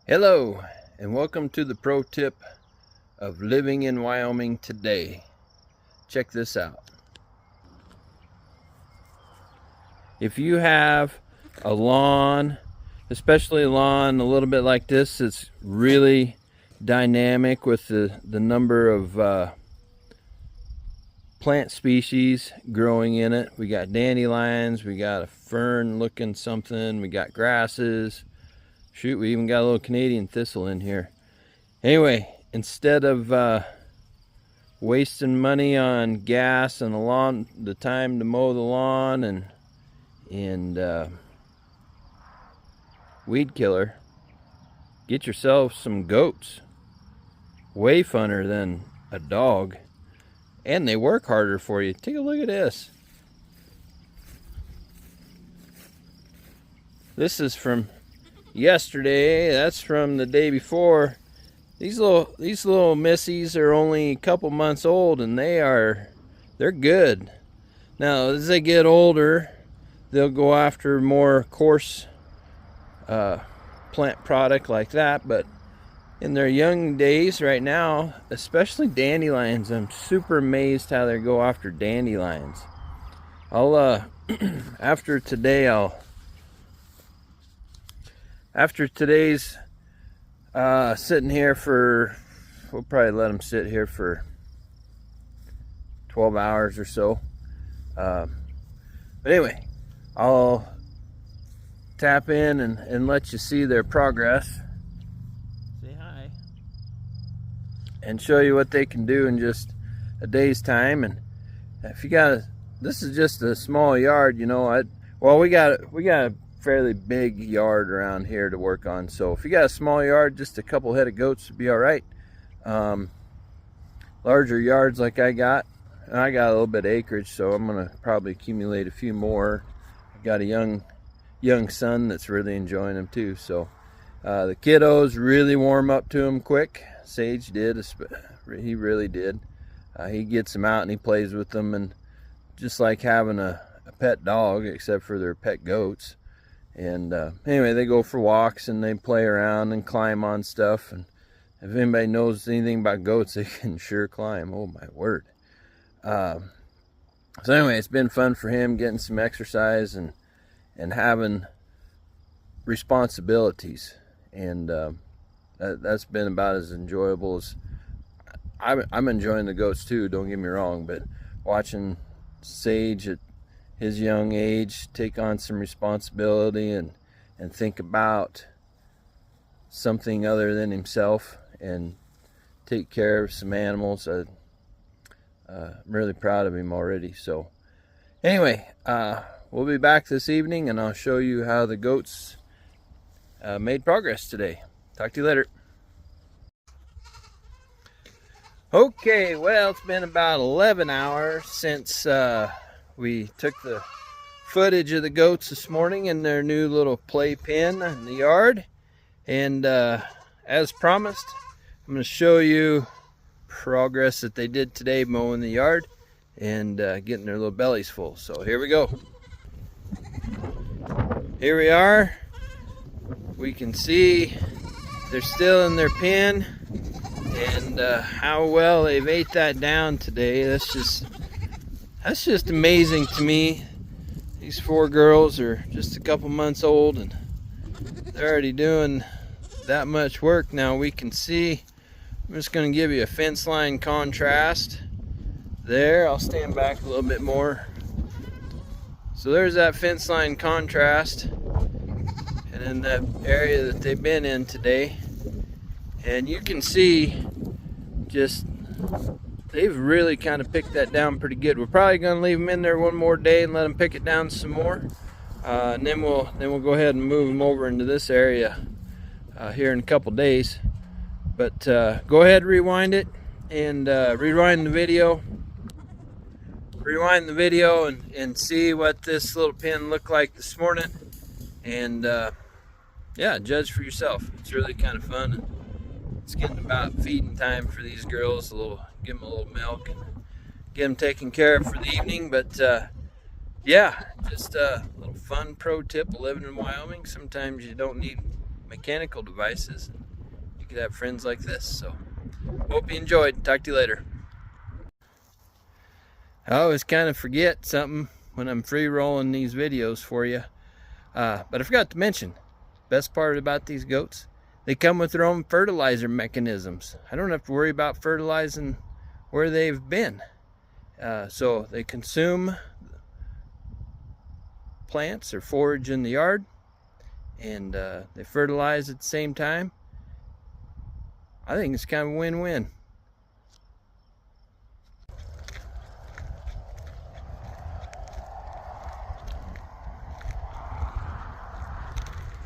Hello, and welcome to the pro tip of living in Wyoming today. Check this out. If you have a lawn, especially a lawn a little bit like this, it's really dynamic with the number of plant species growing in it. We got dandelions, we got a fern looking something, we got grasses. Shoot, we even got a little Canadian thistle in here. Anyway, instead of wasting money on gas and the time to mow the lawn and weed killer, get yourself some goats. Way funner than a dog, and they work harder for you. Take a look at this. This is from yesterday. That's from the day before. These little missies are only a couple months old, and they're good. Now as they get older, they'll go after more coarse plant product like that, but in their young days right now, especially dandelions, I'm super amazed how they go after dandelions. I'll after today's sitting here for, we'll probably let them sit here for 12 hours or so. But anyway, I'll tap in and let you see their progress. Say hi. And show you what they can do in just a day's time. And if you this is just a small yard, you know. We got a fairly big yard around here to work on, so if you got a small yard, just a couple head of goats would be all right. Larger yards like I got, and I got a little bit of acreage, so I'm gonna probably accumulate a few more. I've got a young son that's really enjoying them too, so the kiddos really warm up to them quick. Sage did, he really did. He gets them out and he plays with them, and just like having a pet dog, except for their pet goats. And anyway, they go for walks and they play around and climb on stuff. And if anybody knows anything about goats, they can sure climb. Oh my word. So anyway, it's been fun for him, getting some exercise and having responsibilities. And that's been about as enjoyable as I'm enjoying the goats too, don't get me wrong, but watching Sage at his young age take on some responsibility and think about something other than himself and take care of some animals. I'm really proud of him already. So anyway, we'll be back this evening and I'll show you how the goats made progress today. Talk to you later. Okay, well, it's been about 11 hours since we took the footage of the goats this morning in their new little play pen in the yard. And as promised, I'm going to show you progress that they did today mowing the yard and getting their little bellies full. So here we go. Here we are. We can see they're still in their pen, and how well they've ate that down today. That's just amazing to me. These 4 girls are just a couple months old and they're already doing that much work. Now we can see, I'm just going to give you a fence line contrast there. I'll stand back a little bit more. So there's that fence line contrast, and in that area that they've been in today, and you can see just they've really kind of picked that down pretty good. We're probably going to leave them in there one more day and let them pick it down some more, and then we'll go ahead and move them over into this area here in a couple days. But go ahead, rewind it and rewind the video and see what this little pen looked like this morning, and yeah, judge for yourself. It's really kind of fun. It's getting about feeding time for these girls. Give them a little milk and get them taken care of for the evening. But yeah, just a little fun pro tip of living in Wyoming. Sometimes you don't need mechanical devices. You could have friends like this. So hope you enjoyed. Talk to you later. I always kind of forget something when I'm free rolling these videos for you. But I forgot to mention, best part about these goats, they come with their own fertilizer mechanisms. I don't have to worry about fertilizing where they've been. So they consume plants or forage in the yard, and they fertilize at the same time. I think it's kind of a win-win.